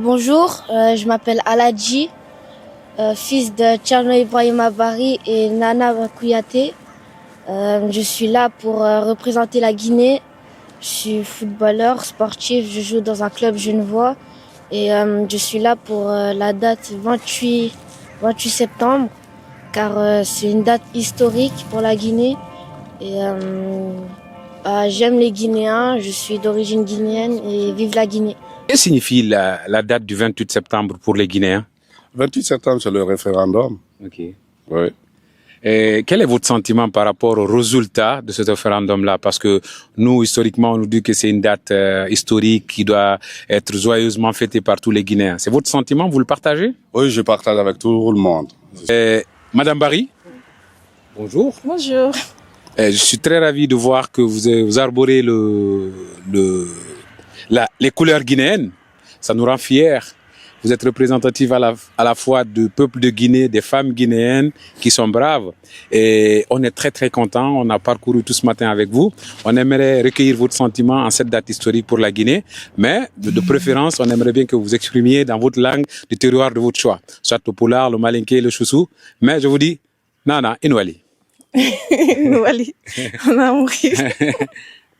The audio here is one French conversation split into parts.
Bonjour, je m'appelle Aladji, fils de Tcherno Ibrahima Bari et Nana Kouyaté. Je suis là pour représenter la Guinée. Je suis footballeur, sportif, je joue dans un club genevois et je suis là pour la date 28 septembre car c'est une date historique pour la Guinée et j'aime les Guinéens, je suis d'origine guinéenne et vive la Guinée. Que signifie la date du 28 septembre pour les Guinéens? 28 septembre, c'est le référendum. Ok. Oui. Et quel est votre sentiment par rapport au résultat de ce référendum-là? Parce que nous, historiquement, on nous dit que c'est une date historique qui doit être joyeusement fêtée par tous les Guinéens. C'est votre sentiment? Vous le partagez? Oui, je partage avec tout le monde. Madame Bari? Bonjour. Bonjour. Je suis très ravi de voir que vous arborez les couleurs guinéennes. Ça nous rend fiers. Vous êtes représentatif à la fois du peuple de Guinée, des femmes guinéennes qui sont braves. Et on est très très contents. On a parcouru tout ce matin avec vous. On aimerait recueillir votre sentiment en cette date historique pour la Guinée. Mais de préférence, on aimerait bien que vous exprimiez dans votre langue du terroir de votre choix. Soit le polar, le malinké, le choussou. Mais je vous dis, Nana, Inouali. Inouali. On a mouru.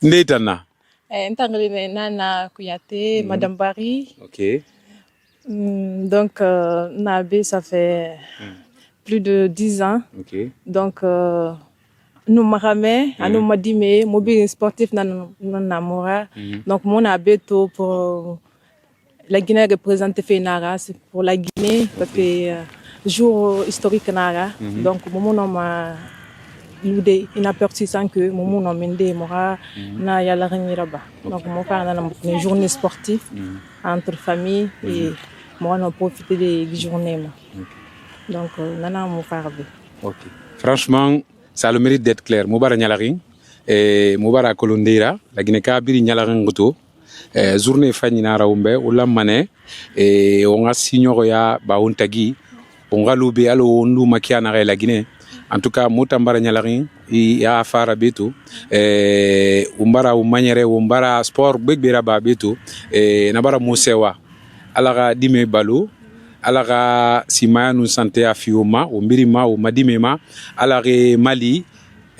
Ndetana. Nana Kouyaté, Madame Bari. Ok. Donc, Nabé, ça fait plus de 10 ans. Ok. Donc, nous marame, nous madime, mobile sportif namora. Donc, mon abeto pour la Guinée représente Fénara, c'est pour la Guinée, parce que jour historique Nara. Donc, mon nom a inaperçu que mon nom mende mora na yala raba. Donc, mon frère a une journée sportive entre famille et moi on a profité des journées. Donc, nana mon frère. Ok. Franchement, ça a le mérite d'être clair. Moubara Nyalaring et Moubara Kolondera, la Guinée-Ka biri Nyalaring goto. Journée Fanina Raoumbe, Oula Mané, et on a signé ya Baountagi, on a loubé à l'Ondu Makiana la Guinée. En tout cas, Moutambara Nyalaring, il y a Fara Beto, Umbara Oumaniere, Umbara Sport, Begbera Beto, et Nabara Moussewa, Alara Dime Balo, Alara Simaya nous santé à Fioma, ou Mirima, ou Madimema, Alare Mali,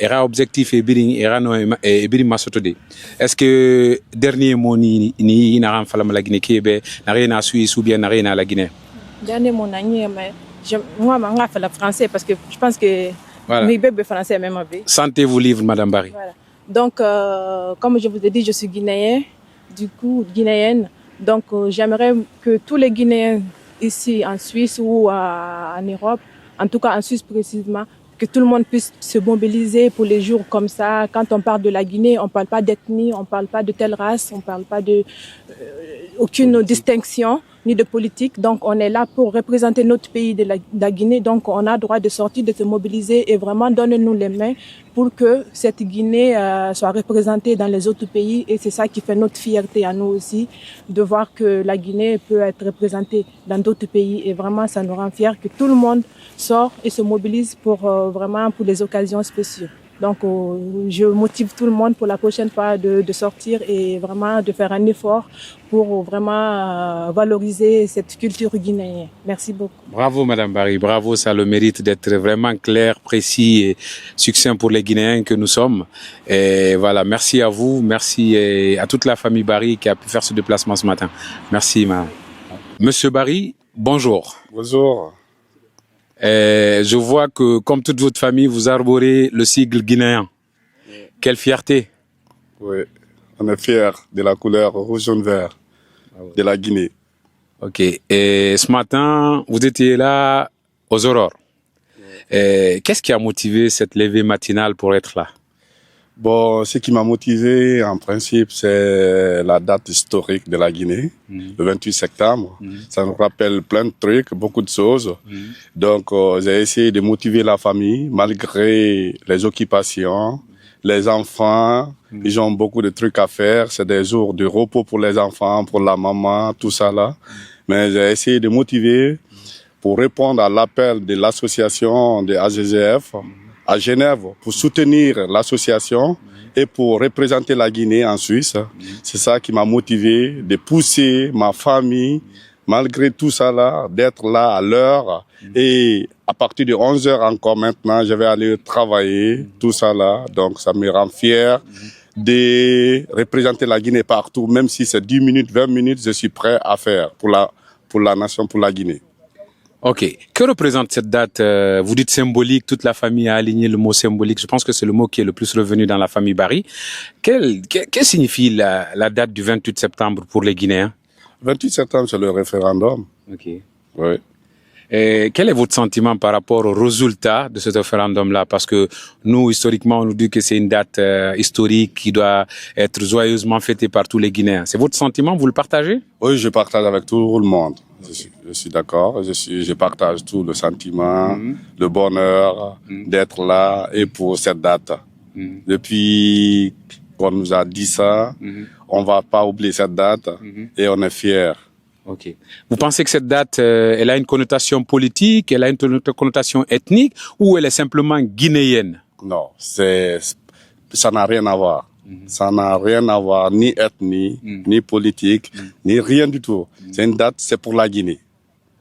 era objectif et biring era no e biring masotode. Est-ce que dernier mot ni na falam la Guinée kebe na rien Suisse ou bien na rien la Guinée? Dernier mot mais moi je fais le français parce que je pense que mes bébés français même avec. Sentez-vous libre Madame Bari. Voilà. Donc comme je vous ai dit, je suis guinéenne, guinéenne. Donc j'aimerais que tous les Guinéens ici en Suisse ou en Europe, en tout cas en Suisse précisément, que tout le monde puisse se mobiliser pour les jours comme ça. Quand on parle de la Guinée, on ne parle pas d'ethnie, on ne parle pas de telle race, on ne parle pas de aucune distinction ni de politique. Donc on est là pour représenter notre pays de la Guinée. Donc on a le droit de sortir, de se mobiliser et vraiment donner-nous les mains pour que cette Guinée soit représentée dans les autres pays. Et c'est ça qui fait notre fierté à nous aussi, de voir que la Guinée peut être représentée dans d'autres pays. Et vraiment, ça nous rend fiers que tout le monde sort et se mobilise pour vraiment pour les occasions spéciales. Donc, je motive tout le monde pour la prochaine fois de sortir et vraiment de faire un effort pour vraiment valoriser cette culture guinéenne. Merci beaucoup. Bravo Madame Bari, bravo, ça a le mérite d'être vraiment clair, précis et succinct pour les Guinéens que nous sommes. Et voilà, merci à vous, merci à toute la famille Bari qui a pu faire ce déplacement ce matin. Merci Madame. Monsieur Bari, bonjour. Bonjour. Je vois que, comme toute votre famille, vous arborez le sigle guinéen. Quelle fierté! Oui, on est fiers de la couleur rouge, jaune, vert de la Guinée. Ok. Et ce matin, vous étiez là aux aurores. Qu'est-ce qui a motivé cette levée matinale pour être là? Bon, ce qui m'a motivé, en principe, c'est la date historique de la Guinée, le 28 septembre. Ça nous rappelle plein de trucs, beaucoup de choses. Donc, j'ai essayé de motiver la famille, malgré les occupations. Les enfants, ils ont beaucoup de trucs à faire. C'est des jours de repos pour les enfants, pour la maman, tout ça là. Mais j'ai essayé de motiver pour répondre à l'appel de l'association de AGGF à Genève pour soutenir l'association et pour représenter la Guinée en Suisse. C'est ça qui m'a motivé de pousser ma famille, malgré tout ça là, d'être là à l'heure. Et à partir de 11h encore maintenant, je vais aller travailler, tout ça là. Donc ça me rend fier de représenter la Guinée partout, même si c'est 10 minutes, 20 minutes, je suis prêt à faire pour la nation, pour la Guinée. Ok. Que représente cette date? Vous dites symbolique, toute la famille a aligné le mot symbolique. Je pense que c'est le mot qui est le plus revenu dans la famille Barry. Que signifie la date du 28 septembre pour les Guinéens? 28 septembre, c'est le référendum. Ok. Oui. Et quel est votre sentiment par rapport au résultat de ce référendum-là? Parce que nous, historiquement, on nous dit que c'est une date historique qui doit être joyeusement fêtée par tous les Guinéens. C'est votre sentiment? Vous le partagez? Oui, je partage avec tout le monde. Je suis d'accord. Je partage tout le sentiment, le bonheur d'être là et pour cette date. Depuis qu'on nous a dit ça, on va pas oublier cette date et on est fiers. Ok. Vous pensez que cette date, elle a une connotation politique, elle a une connotation ethnique, ou elle est simplement guinéenne? Non, ça n'a rien à voir. Ça n'a rien à voir, ni ethnie, ni politique, ni rien du tout. C'est une date, c'est pour la Guinée.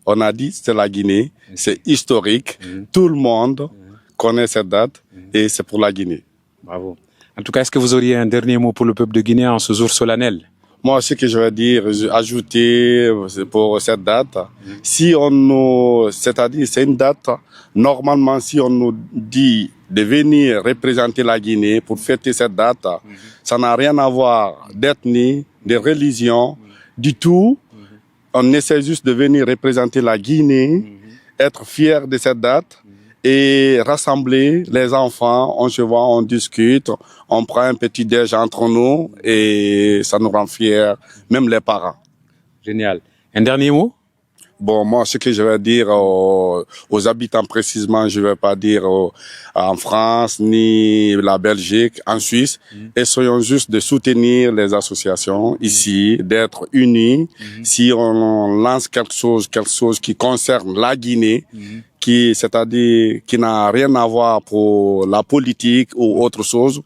On a dit c'est la Guinée, c'est historique. Tout le monde connaît cette date et c'est pour la Guinée. Bravo. En tout cas, est-ce que vous auriez un dernier mot pour le peuple de Guinée en ce jour solennel? Moi, ce que je veux dire, ajouter pour cette date, c'est-à-dire c'est une date, normalement, si on nous dit de venir représenter la Guinée pour fêter cette date, ça n'a rien à voir d'ethnie, de religion, du tout. On essaie juste de venir représenter la Guinée, être fier de cette date et rassembler les enfants. On se voit, on discute, on prend un petit déj entre nous et ça nous rend fiers, même les parents. Génial. Un dernier mot? Bon, moi, ce que je vais dire aux habitants précisément, je vais pas dire en France, ni la Belgique, en Suisse. Essayons juste de soutenir les associations ici, d'être unis. Si on lance quelque chose qui concerne la Guinée, c'est-à-dire qui n'a rien à voir pour la politique ou autre chose,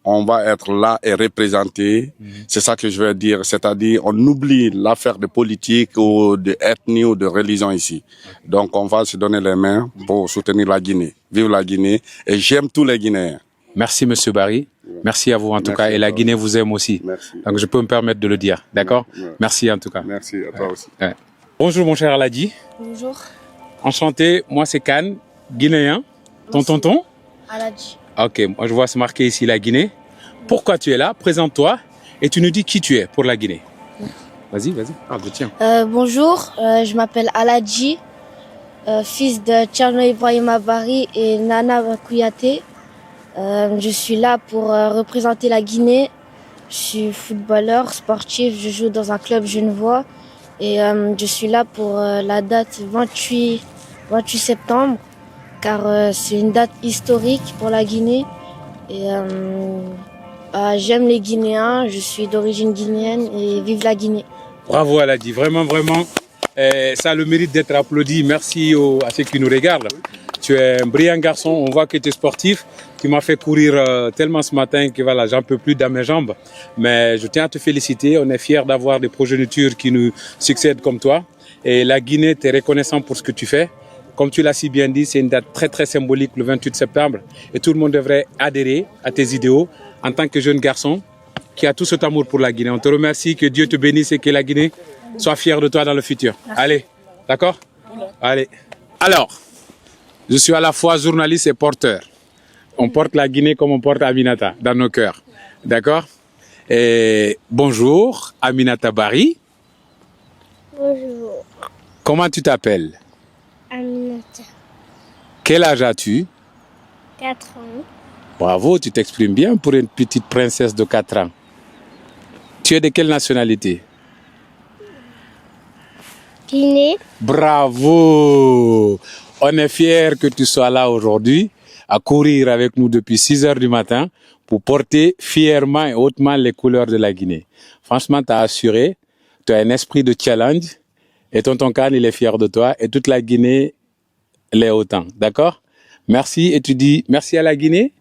on va être là et représenter. C'est ça que je veux dire, c'est-à-dire on oublie l'affaire de politique ou de ethnie ou de religion ici. Donc on va se donner les mains pour soutenir la Guinée. Vive la Guinée et j'aime tous les Guinéens. Merci Monsieur Barry. Merci à vous en tout cas et la Guinée vous aime aussi. Merci. Donc je peux me permettre de le dire, d'accord? Merci en tout cas. Merci à toi aussi. Bonjour mon cher Aladji. Bonjour. Enchanté, moi c'est Kane, guinéen. Ton tonton? Aladji. Ok, moi je vois se marquer ici la Guinée. Pourquoi tu es là? Présente-toi et tu nous dis qui tu es pour la Guinée. Vas-y, parle de tiens. Bonjour, je m'appelle Aladji, fils de Thierno Ibrahima Barry et Nana Kouyaté. Je suis là pour représenter la Guinée. Je suis footballeur, sportif, je joue dans un club genevois et je suis là pour la date 28 septembre car c'est une date historique pour la Guinée et j'aime les Guinéens, je suis d'origine guinéenne et vive la Guinée. Bravo Aladji, vraiment, ça a le mérite d'être applaudi. Merci à ceux qui nous regardent. Tu es un brillant garçon, on voit que tu es sportif. Tu m'as fait courir tellement ce matin que voilà, j'en peux plus dans mes jambes. Mais je tiens à te féliciter, on est fiers d'avoir des progénitures qui nous succèdent comme toi. Et la Guinée t'est reconnaissant pour ce que tu fais. Comme tu l'as si bien dit, c'est une date très très symbolique, le 28 septembre. Et tout le monde devrait adhérer à tes idéaux en tant que jeune garçon qui a tout cet amour pour la Guinée. On te remercie, que Dieu te bénisse et que la Guinée soit fière de toi dans le futur. Merci. Allez, d'accord? Allez. Alors, je suis à la fois journaliste et porteur. On porte la Guinée comme on porte Aminata dans nos cœurs. D'accord? Et bonjour, Aminata Barry. Bonjour. Comment tu t'appelles? Aminata. Quel âge as-tu? 4 ans. Bravo, tu t'exprimes bien pour une petite princesse de 4 ans. Tu es de quelle nationalité? Guinée. Bravo! On est fiers que tu sois là aujourd'hui, à courir avec nous depuis 6 heures du matin pour porter fièrement et hautement les couleurs de la Guinée. Franchement, tu as assuré, tu as un esprit de challenge et tonton Kane, il est fier de toi et toute la Guinée l'est autant. D'accord? Merci et tu dis merci à la Guinée.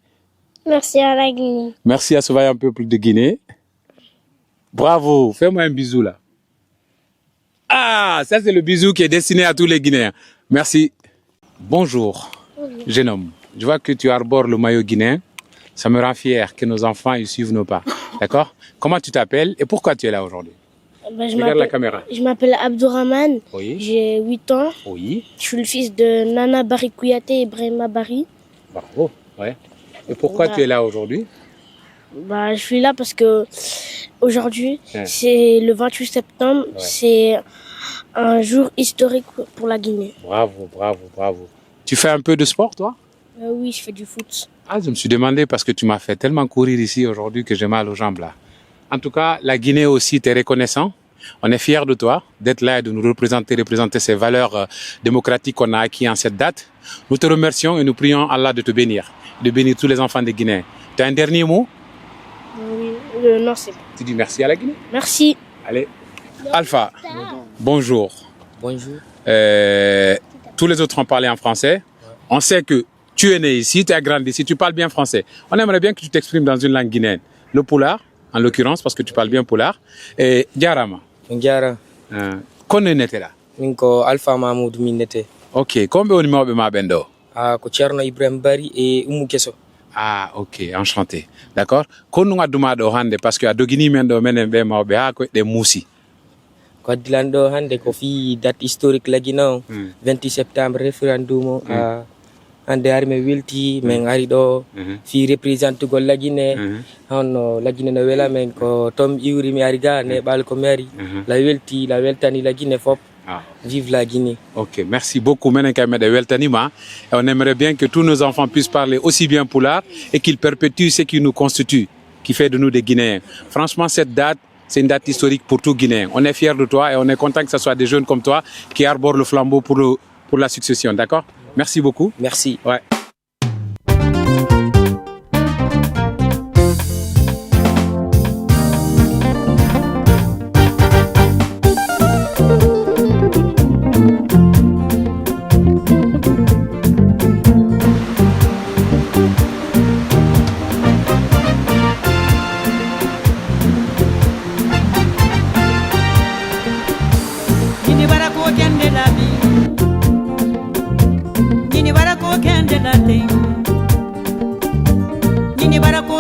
Merci à la Guinée. Merci à ce vaillant peuple de Guinée. Bravo, fais-moi un bisou là. Ah, ça c'est le bisou qui est destiné à tous les Guinéens. Merci. Bonjour, jeune homme. Je vois que tu arbores le maillot guinéen. Ça me rend fier que nos enfants ils suivent nos pas. D'accord? Comment tu t'appelles et pourquoi tu es là aujourd'hui? Regarde la caméra. Je m'appelle Abdourahmane, Oui. j'ai 8 ans. Oui. Je suis le fils de Nana Bari Kouyaté et Ibrahima Bari. Bravo. Ouais. Et pourquoi tu es là aujourd'hui? Je suis là parce que aujourd'hui, Ouais. c'est le 28 septembre, Ouais. c'est un jour historique pour la Guinée. Bravo, bravo, bravo. Tu fais un peu de sport, toi? Oui, je fais du foot. Ah, je me suis demandé parce que tu m'as fait tellement courir ici aujourd'hui que j'ai mal aux jambes là. En tout cas, la Guinée aussi t'est reconnaissant. On est fiers de toi, d'être là et de nous représenter ces valeurs démocratiques qu'on a acquis en cette date. Nous te remercions et nous prions Allah de te bénir, de bénir tous les enfants des Guinéens. Tu as un dernier mot? Oui, non, c'est bon. Tu dis merci à la Guinée? Merci. Allez. Alpha, bonjour. Bonjour. Tous les autres ont parlé en français. On sait que tu es né ici, tu as grandi ici, tu parles bien français. On aimerait bien que tu t'exprimes dans une langue guinéenne. Le Pulaar, en l'occurrence, parce que tu parles bien Pulaar. Et Diarama. Ndiara. Konne nete là. Min ko Alpha Mahmoud min nete. Ok. Combien on numéro ma bendo? Ko Thierno Ibrahim Bari et Oumou Kesso. Ah, ok. Enchanté. D'accord. Konnu ngaduma do hande parce que a dogini men do menen be mawbe ha ko de musi. Ko dilando hande ko fi date historique lagino 28 septembre référendum ande arme wilti men ari do fi représente gol lagine hono lagine no wela men ko tom iwri mi ari ga ne bal ko mairie la welti la weltani lagine fop. Ah. Vive la Guinée. Ok, merci beaucoup. Et on aimerait bien que tous nos enfants puissent parler aussi bien Pulaar et qu'ils perpétuent ce qui nous constitue, qui fait de nous des Guinéens. Franchement, cette date, c'est une date historique pour tout Guinéen. On est fiers de toi et on est content que ce soit des jeunes comme toi qui arborent le flambeau pour la succession. D'accord? Merci beaucoup. Merci. Ouais. Nini bara ko